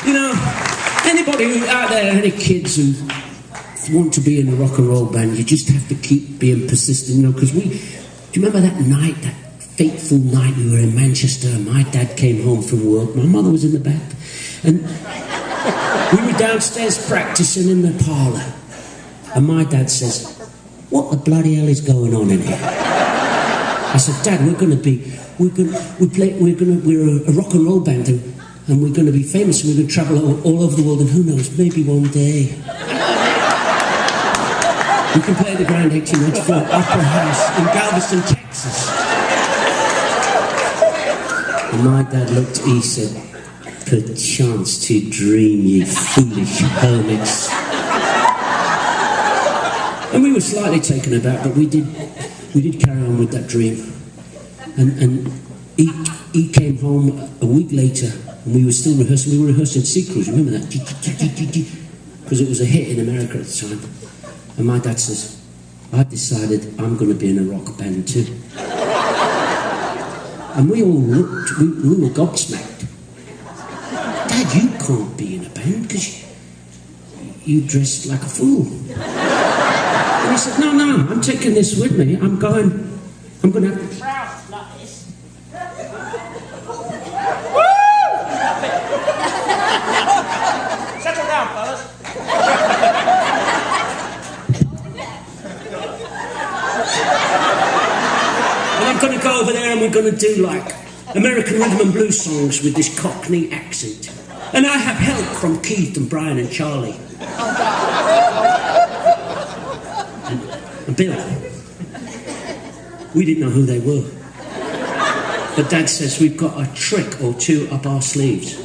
You know, anybody out there, any kids who want to be in a rock and roll band, you just have to keep being persistent, you know, because do you remember that night, that fateful night we were in Manchester, and my dad came home from work, my mother was in the back, and we were downstairs practicing in the parlour, and my dad says, "What the bloody hell is going on in here?" I said, "Dad, we're a rock and roll band, and we're going to be famous, and we're going to travel all over the world, and who knows, maybe one day we can play the Grand 1894 Opera House in Galveston, Texas." And my dad looked, he said, "Perchance to dream, ye foolish hermits." And we were slightly taken aback, but we did carry on with that dream. And he came home a week later, and we were still rehearsing. We were rehearsing Sea Cruise, remember that? Because it was a hit in America at the time. And my dad says, "I've decided I'm going to be in a rock band too." And we all looked, we were gobsmacked. "Dad, you can't be in a band because you dress like a fool." And he said, No, I'm taking this with me. I'm going to have to... Trousers like this. Settle down, fellas. I'm going to go over there and we're going to do like American rhythm and blues songs with this Cockney accent. And I have help from Keith and Brian and Charlie. And Bill. We didn't know who they were. But Dad says we've got a trick or two up our sleeves.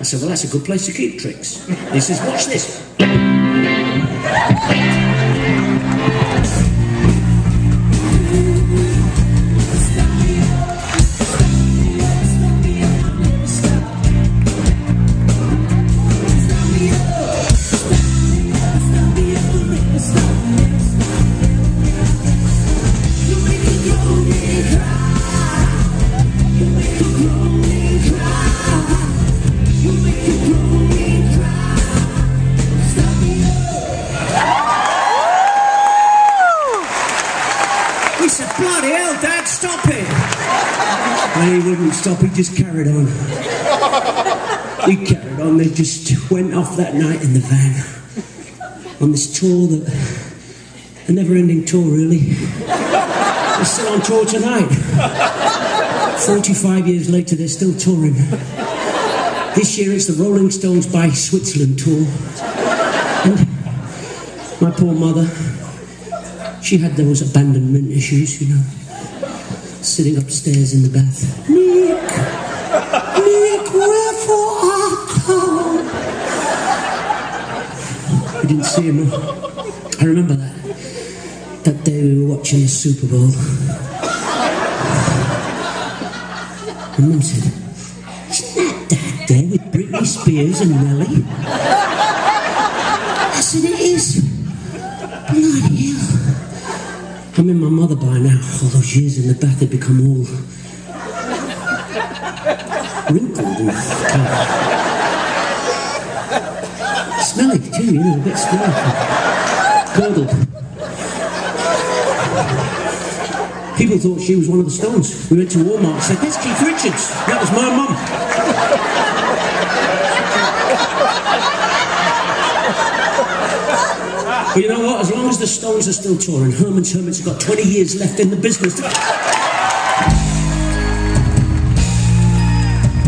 I said, "Well, that's a good place to keep tricks." He says, "Watch this." He said, "Bloody hell, Dad, stop it!" And he wouldn't stop, he just carried on. He carried on, they just went off that night in the van. On this tour a never-ending tour, really. They're still on tour tonight. 45 years later, they're still touring. This year it's the Rolling Stones by Switzerland tour. And my poor mother, she had those abandonment issues, you know. Sitting upstairs in the bath. Nick, wherefore art thou? I didn't see him. I remember that day we were watching the Super Bowl. And Mum said, "Isn't that Dad there with Britney Spears and Nelly?" I said, "It is. Bloody hell." I mean, my mother by now, all those years in the bath, had become all wrinkled and smelly too, you know, a bit smelly. Curdled. People thought she was one of the Stones. We went to Walmart and said, "There's Keith Richards." That was my mum. But you know what? As long as the Stones are still touring, Hermans Hermits have got 20 years left in the business.